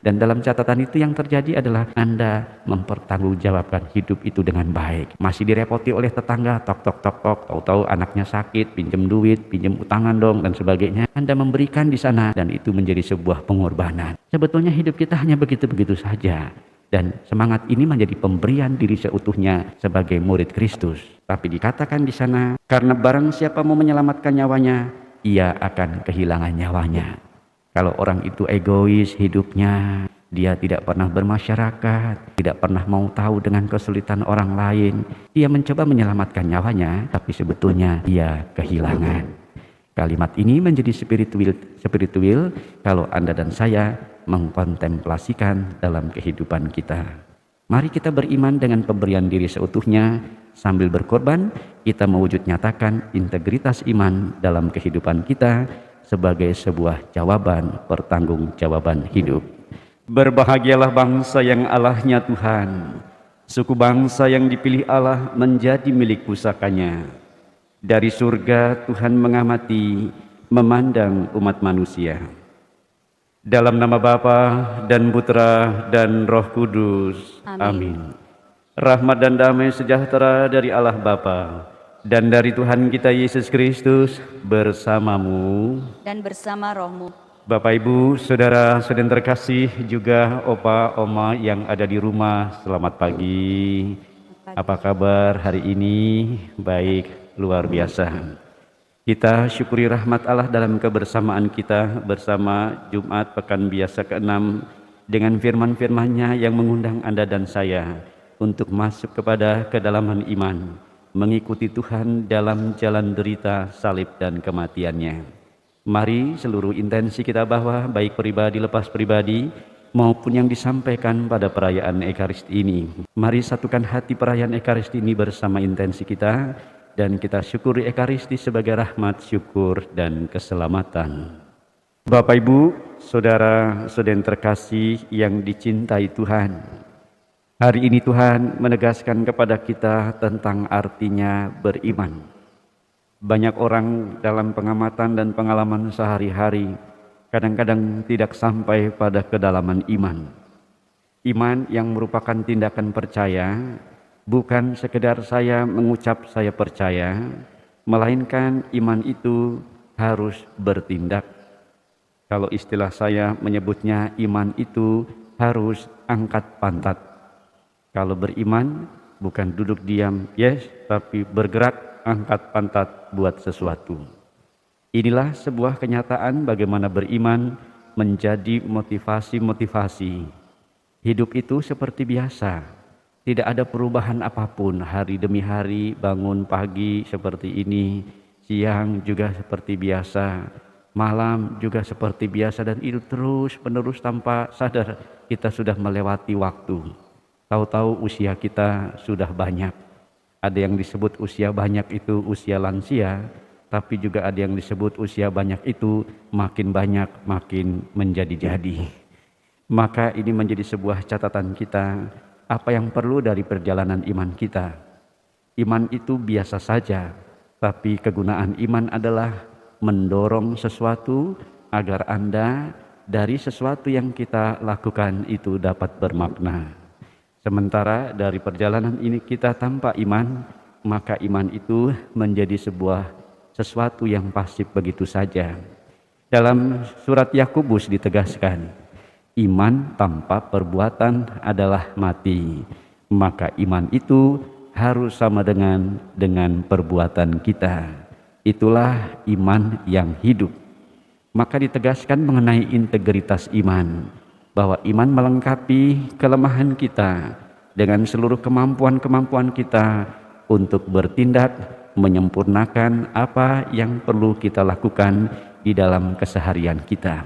Dan dalam catatan itu yang terjadi adalah Anda mempertanggungjawabkan hidup itu dengan baik. Masih direpoti oleh tetangga, tok tok tok tok, tahu-tahu anaknya sakit, pinjam duit, pinjam utangan dong dan sebagainya. Anda memberikan di sana dan itu menjadi sebuah pengorbanan. Sebetulnya hidup kita hanya begitu-begitu saja. Dan semangat ini menjadi pemberian diri seutuhnya sebagai murid Kristus. Tapi dikatakan di sana, karena barang siapa mau menyelamatkan nyawanya, ia akan kehilangan nyawanya. Kalau orang itu egois hidupnya, dia tidak pernah bermasyarakat, tidak pernah mau tahu dengan kesulitan orang lain, dia mencoba menyelamatkan nyawanya, tapi sebetulnya dia kehilangan. Kalimat ini menjadi spiritual kalau Anda dan saya mengkontemplasikan dalam kehidupan kita. Mari kita beriman dengan pemberian diri seutuhnya, sambil berkorban kita mewujud nyatakan integritas iman dalam kehidupan kita sebagai sebuah jawaban pertanggungjawaban hidup. Berbahagialah bangsa yang Allahnya Tuhan, suku bangsa yang dipilih Allah menjadi milik pusakanya. Dari surga Tuhan mengamati, memandang umat manusia. Dalam nama Bapa dan Putra dan Roh Kudus. Amin. Rahmat dan damai sejahtera dari Allah Bapa dan dari Tuhan kita Yesus Kristus bersamamu dan bersama rohmu. Bapak Ibu, saudara-saudara terkasih, juga opa oma yang ada di rumah, selamat pagi. Apa kabar hari ini? Baik, luar biasa. Kita syukuri rahmat Allah dalam kebersamaan kita bersama Jumat Pekan Biasa ke-6 dengan firman-firman-Nya yang mengundang Anda dan saya untuk masuk kepada kedalaman iman, mengikuti Tuhan dalam jalan derita, salib dan kematiannya. Mari seluruh intensi kita bahwa baik pribadi lepas pribadi maupun yang disampaikan pada perayaan Ekaristi ini. Mari satukan hati perayaan Ekaristi ini bersama intensi kita dan kita syukuri Ekaristi sebagai rahmat, syukur dan keselamatan. Bapak Ibu, saudara-saudara terkasih yang dicintai Tuhan, hari ini Tuhan menegaskan kepada kita tentang artinya beriman. Banyak orang dalam pengamatan dan pengalaman sehari-hari kadang-kadang tidak sampai pada kedalaman iman. Iman yang merupakan tindakan percaya, bukan sekedar saya mengucap saya percaya, melainkan iman itu harus bertindak. Kalau istilah saya menyebutnya iman itu harus angkat pantat. Kalau beriman bukan duduk diam, yes, tapi bergerak, angkat pantat buat sesuatu. Inilah sebuah kenyataan bagaimana beriman menjadi motivasi-motivasi. Hidup itu seperti biasa, tidak ada perubahan apapun hari demi hari, bangun pagi seperti ini, siang juga seperti biasa, malam juga seperti biasa, dan itu terus menerus tanpa sadar kita sudah melewati waktu. Tahu-tahu usia kita sudah banyak. Ada yang disebut usia banyak itu usia lansia, tapi juga ada yang disebut usia banyak itu makin banyak makin menjadi-jadi. Maka ini menjadi sebuah catatan kita, apa yang perlu dari perjalanan iman kita. Iman itu biasa saja, tapi kegunaan iman adalah mendorong sesuatu agar Anda dari sesuatu yang kita lakukan itu dapat bermakna. Sementara dari perjalanan ini kita tanpa iman, maka iman itu menjadi sesuatu yang pasif begitu saja. Dalam surat Yakobus ditegaskan, iman tanpa perbuatan adalah mati. Maka iman itu harus sama dengan perbuatan kita. Itulah iman yang hidup. Maka ditegaskan mengenai integritas iman, bahwa iman melengkapi kelemahan kita dengan seluruh kemampuan-kemampuan kita untuk bertindak menyempurnakan apa yang perlu kita lakukan di dalam keseharian kita.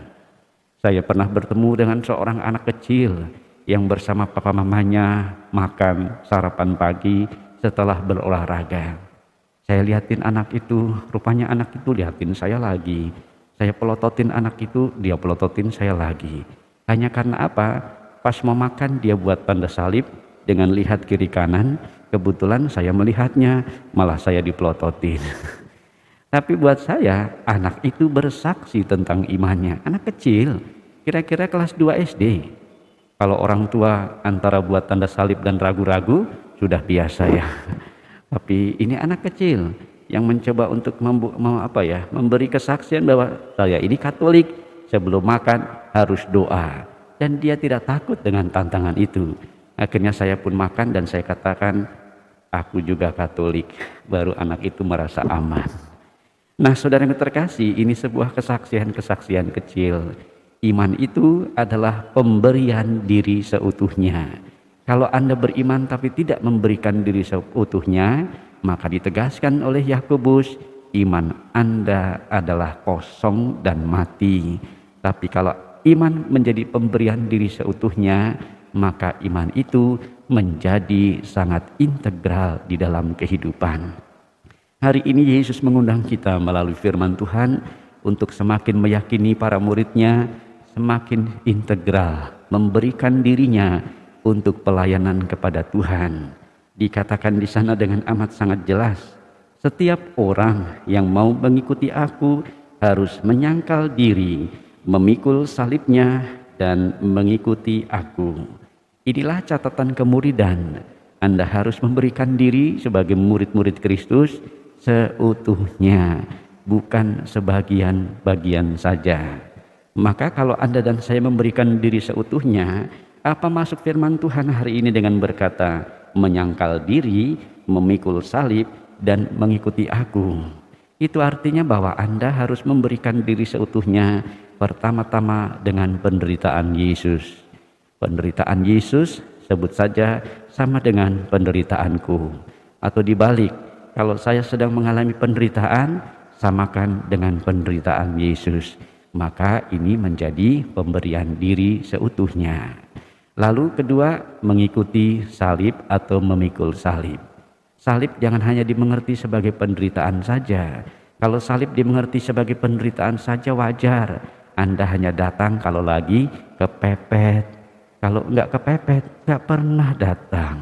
Saya pernah bertemu dengan seorang anak kecil yang bersama papa mamanya makan sarapan pagi setelah berolahraga. Saya lihatin anak itu, rupanya anak itu lihatin saya lagi. Saya pelototin anak itu, dia pelototin saya lagi. Hanya karena apa? Pas mau makan dia buat tanda salib dengan lihat kiri kanan. Kebetulan saya melihatnya, malah saya dipelototin. Tapi buat saya, anak itu bersaksi tentang imannya. Anak kecil, kira-kira kelas 2 SD. Kalau orang tua antara buat tanda salib dan ragu-ragu sudah biasa ya. Tapi ini anak kecil yang mencoba untuk memberi kesaksian bahwa saya ini Katolik, sebelum makan harus doa. Dan dia tidak takut dengan tantangan itu. Akhirnya saya pun makan dan saya katakan, aku juga Katolik. Baru anak itu merasa aman. Nah, saudara yang terkasih, ini sebuah kesaksian kecil. Iman itu adalah pemberian diri seutuhnya. Kalau Anda beriman tapi tidak memberikan diri seutuhnya, maka ditegaskan oleh Yakobus, iman Anda adalah kosong dan mati. Tapi kalau iman menjadi pemberian diri seutuhnya, maka iman itu menjadi sangat integral di dalam kehidupan. Hari ini Yesus mengundang kita melalui firman Tuhan untuk semakin meyakini para muridnya, semakin integral memberikan dirinya untuk pelayanan kepada Tuhan. Dikatakan di sana dengan amat sangat jelas, setiap orang yang mau mengikuti aku harus menyangkal diri, memikul salibnya dan mengikuti aku. Inilah catatan kemuridan. Anda harus memberikan diri sebagai murid-murid Kristus seutuhnya, bukan sebagian-bagian saja. Maka kalau Anda dan saya memberikan diri seutuhnya, apa masuk firman Tuhan hari ini dengan berkata, menyangkal diri, memikul salib, dan mengikuti aku. Itu artinya bahwa Anda harus memberikan diri seutuhnya pertama-tama dengan penderitaan Yesus. Penderitaan Yesus sebut saja sama dengan penderitaanku. Atau dibalik, kalau saya sedang mengalami penderitaan, samakan dengan penderitaan Yesus. Maka ini menjadi pemberian diri seutuhnya. Lalu kedua, mengikuti salib atau memikul salib. Salib jangan hanya dimengerti sebagai penderitaan saja. Kalau salib dimengerti sebagai penderitaan saja wajar. Anda hanya datang kalau lagi kepepet. Kalau enggak kepepet, enggak pernah datang.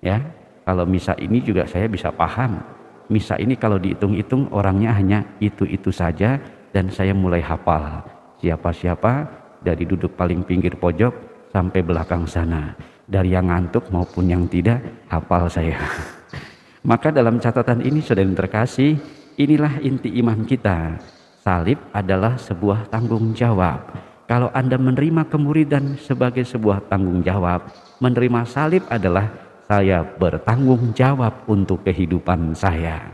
Ya, kalau misa ini juga saya bisa paham. Misa ini kalau dihitung-hitung orangnya hanya itu-itu saja. Dan saya mulai hafal siapa-siapa dari duduk paling pinggir pojok sampai belakang sana, dari yang ngantuk maupun yang tidak, hafal saya. Maka dalam catatan ini saudara yang terkasih, inilah inti iman kita. Salib adalah sebuah tanggung jawab. Kalau Anda menerima kemuridan sebagai sebuah tanggung jawab, menerima salib adalah saya bertanggung jawab untuk kehidupan saya.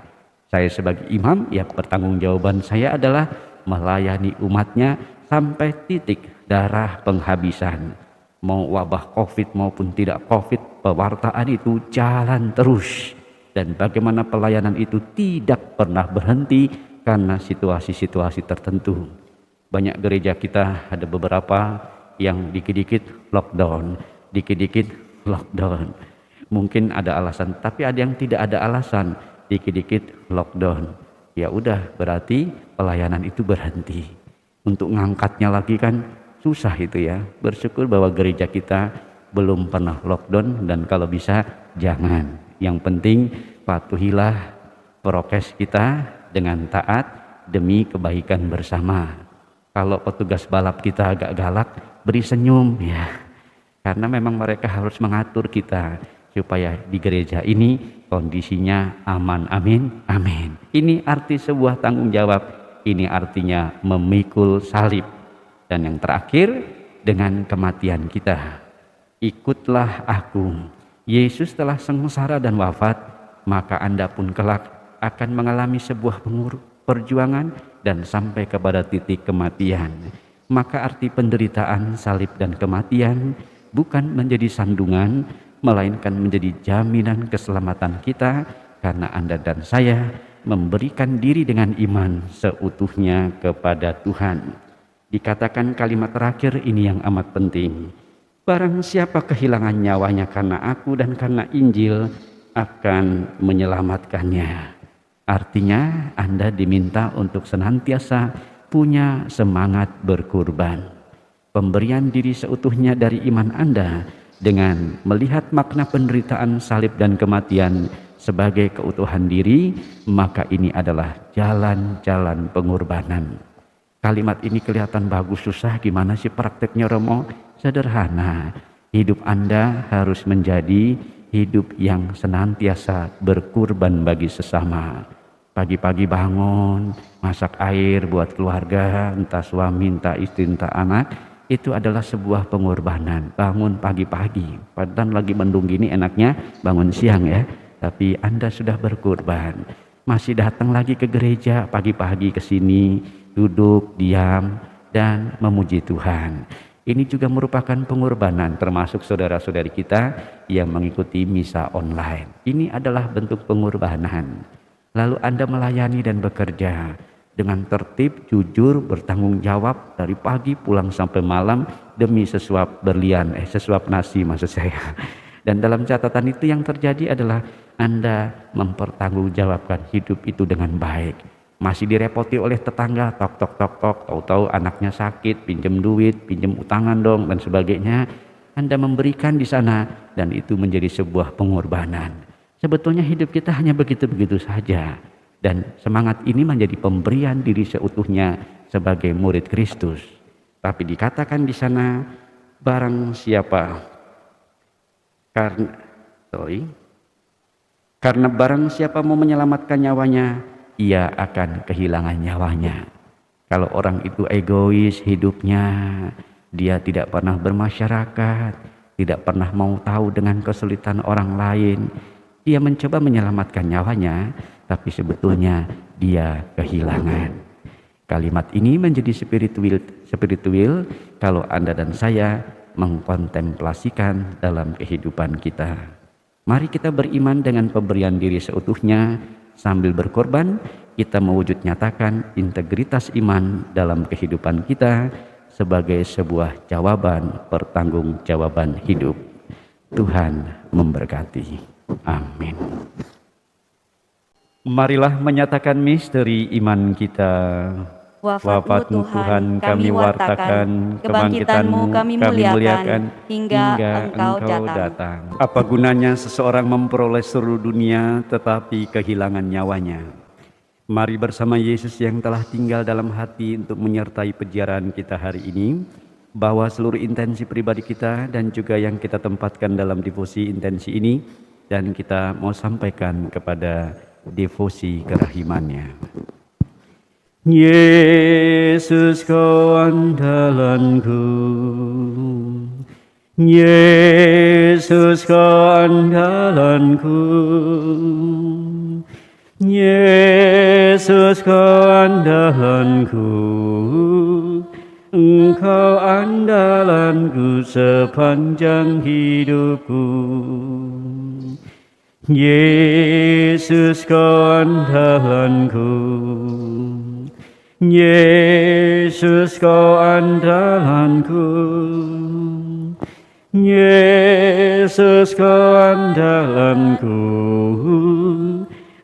Saya sebagai imam, ya pertanggungjawaban saya adalah melayani umatnya sampai titik darah penghabisan. Mau wabah COVID maupun tidak COVID, pewartaan itu jalan terus. Dan bagaimana pelayanan itu tidak pernah berhenti karena situasi-situasi tertentu. Banyak gereja kita ada beberapa yang dikit-dikit lockdown, dikit-dikit lockdown. Mungkin ada alasan, tapi ada yang tidak ada alasan. Dikit-dikit lockdown, ya udah berarti pelayanan itu berhenti. Untuk ngangkatnya lagi kan susah itu ya. Bersyukur bahwa gereja kita belum pernah lockdown, dan kalau bisa jangan. Yang penting patuhilah prokes kita dengan taat demi kebaikan bersama. Kalau petugas balap kita agak galak, beri senyum ya, karena memang mereka harus mengatur kita supaya di gereja ini kondisinya aman. Amin, amin. Ini arti sebuah tanggung jawab. Ini artinya memikul salib. Dan yang terakhir, dengan kematian kita. Ikutlah aku. Yesus telah sengsara dan wafat, maka Anda pun kelak akan mengalami sebuah perjuangan dan sampai kepada titik kematian. Maka arti penderitaan, salib, dan kematian bukan menjadi sandungan, melainkan menjadi jaminan keselamatan kita, karena Anda dan saya memberikan diri dengan iman seutuhnya kepada Tuhan. Dikatakan kalimat terakhir ini yang amat penting. Barang siapa kehilangan nyawanya karena aku dan karena Injil, akan menyelamatkannya. Artinya Anda diminta untuk senantiasa punya semangat berkurban. Pemberian diri seutuhnya dari iman Anda dengan melihat makna penderitaan, salib, dan kematian sebagai keutuhan diri, maka ini adalah jalan-jalan pengorbanan. Kalimat ini kelihatan bagus, susah, gimana sih prakteknya Romo? Sederhana. Hidup Anda harus menjadi hidup yang senantiasa berkurban bagi sesama. Pagi-pagi bangun, masak air buat keluarga, entah suami, entah istri, entah anak. Itu adalah sebuah pengorbanan. Bangun pagi-pagi, padahal lagi mendung gini enaknya bangun siang ya. Tapi Anda sudah berkorban. Masih datang lagi ke gereja pagi-pagi ke sini, duduk, diam, dan memuji Tuhan. Ini juga merupakan pengorbanan, termasuk saudara-saudari kita yang mengikuti misa online. Ini adalah bentuk pengorbanan. Lalu Anda melayani dan bekerja dengan tertib, jujur, bertanggung jawab dari pagi pulang sampai malam demi sesuap berlian, sesuap nasi maksud saya. Dan dalam catatan itu yang terjadi adalah Anda mempertanggungjawabkan hidup itu dengan baik. Masih direpoti oleh tetangga, tok tok tok tok, tahu-tahu anaknya sakit, pinjam duit, pinjam utangan dong dan sebagainya. Anda memberikan di sana dan itu menjadi sebuah pengorbanan. Sebetulnya hidup kita hanya begitu-begitu saja. Dan semangat ini menjadi pemberian diri seutuhnya sebagai murid Kristus. Tapi dikatakan di sana, barang siapa karena barang siapa mau menyelamatkan nyawanya, ia akan kehilangan nyawanya. Kalau orang itu egois hidupnya, dia tidak pernah bermasyarakat, tidak pernah mau tahu dengan kesulitan orang lain, dia mencoba menyelamatkan nyawanya, tapi sebetulnya dia kehilangan. Kalimat ini menjadi spiritual kalau Anda dan saya mengkontemplasikan dalam kehidupan kita. Mari kita beriman dengan pemberian diri seutuhnya. Sambil berkorban, kita mewujud nyatakan integritas iman dalam kehidupan kita sebagai sebuah jawaban pertanggungjawaban hidup. Tuhan memberkati. Amin. Marilah menyatakan misteri iman kita. Wafatmu Tuhan kami wartakan, kebangkitanmu kami muliakan hingga Engkau datang. Apa gunanya seseorang memperoleh seluruh dunia tetapi kehilangan nyawanya? Mari bersama Yesus yang telah tinggal dalam hati untuk menyertai peziarahan kita hari ini, bawa seluruh intensi pribadi kita dan juga yang kita tempatkan dalam devosi intensi ini, dan kita mau sampaikan kepada devosi kerahimannya. Yesus kau andalanku, Yesus kau andalanku, Yesus kau andalanku, Engkau andalanku sepanjang hidupku. Yesus kau andalanku, Yesus kau andalanku, Yesus kau andalanku,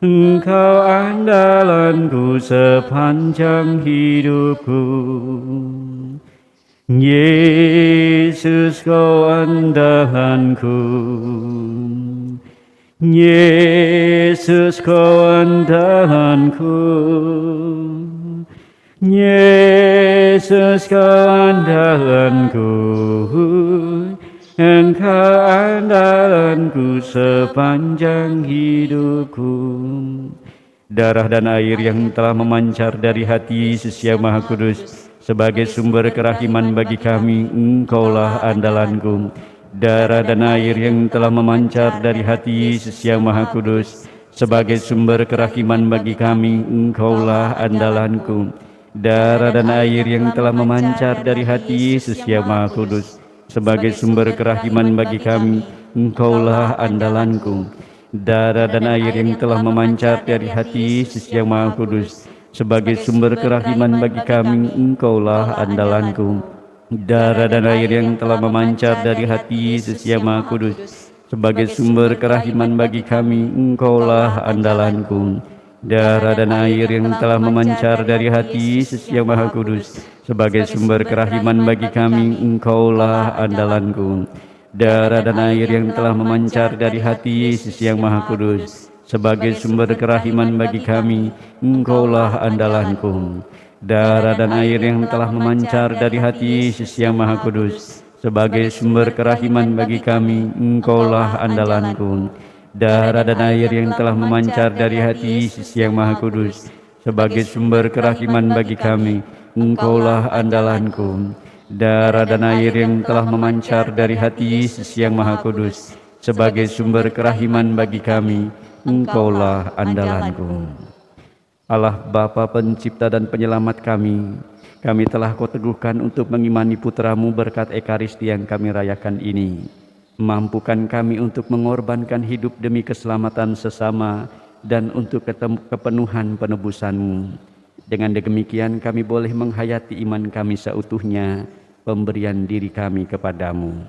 Engkau andalanku sepanjang hidupku. Yesus kau andalanku, Yesus kau andalanku, Yesus kau andalanku, Engkau andalanku sepanjang hidupku. Darah dan air yang telah memancar dari hati Yesus yang Maha Kudus sebagai sumber kerahiman bagi kami, Engkaulah andalanku. Darah dan air yang telah memancar dari hati Yesus yang Maha Kudus sebagai sumber kerahiman bagi kami, Engkaulah andalanku. Darah dan air yang telah memancar dari hati Yesus yang Maha Kudus sebagai sumber kerahiman bagi kami, Engkaulah andalanku. Darah dan air yang telah memancar dari hati Yesus yang Maha Kudus sebagai sumber kerahiman bagi kami, Engkaulah andalanku. Darah dan air yang telah memancar dari hati Yesus yang Maha Kudus sebagai sumber kerahiman bagi kami, Engkaulah andalanku. Darah dan air yang telah memancar dari hati Yesus yang Maha Kudus sebagai sumber kerahiman bagi kami, Engkaulah andalanku. Darah dan air yang telah memancar dari hati Yesus yang Maha Kudus sebagai sumber kerahiman bagi kami, Engkaulah andalanku. darah dan air yang telah memancar dari hati Yesus yang Maha Kudus, sebagai sumber kerahiman bagi kami, Engkaulah andalanku. Darah dan air yang telah memancar dari hati Yesus yang Maha Kudus, sebagai sumber kerahiman bagi kami, Engkaulah andalanku. Darah dan air yang telah memancar dari hati Yesus yang Maha Kudus, sebagai sumber kerahiman bagi kami, Engkaulah andalanku. Allah Bapa pencipta dan penyelamat kami telah Kau teguhkan untuk mengimani putra-Mu berkat Ekaristi yang kami rayakan ini. Mampukan kami untuk mengorbankan hidup demi keselamatan sesama dan untuk kepenuhan penebusan-Mu. Dengan demikian kami boleh menghayati iman kami seutuhnya, pemberian diri kami kepadamu.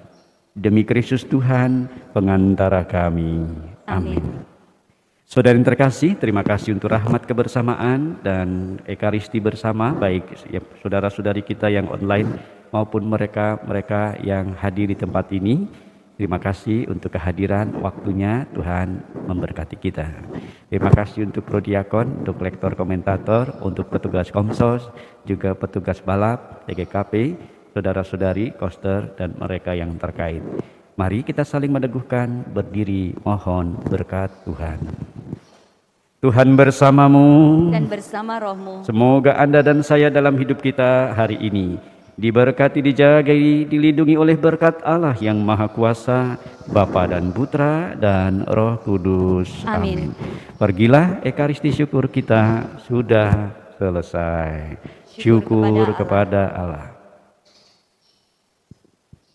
Demi Kristus Tuhan, pengantara kami. Amin. Saudara yang terkasih, terima kasih untuk rahmat kebersamaan dan Ekaristi bersama, baik ya, saudara-saudari kita yang online maupun mereka yang hadir di tempat ini. Terima kasih untuk kehadiran, waktunya, Tuhan memberkati kita. Terima kasih untuk prodiakon, untuk lektor komentator, untuk petugas komsos, juga petugas balap, TGKP, saudara-saudari, koster, dan mereka yang terkait. Mari kita saling meneguhkan, berdiri, mohon berkat Tuhan. Tuhan bersamamu dan bersama rohmu. Semoga Anda dan saya dalam hidup kita hari ini diberkati, dijagai, dilindungi oleh berkat Allah yang Maha Kuasa, Bapa dan Putra dan Roh Kudus. Amin. Pergilah, Ekaristi syukur kita sudah selesai. Syukur kepada Allah.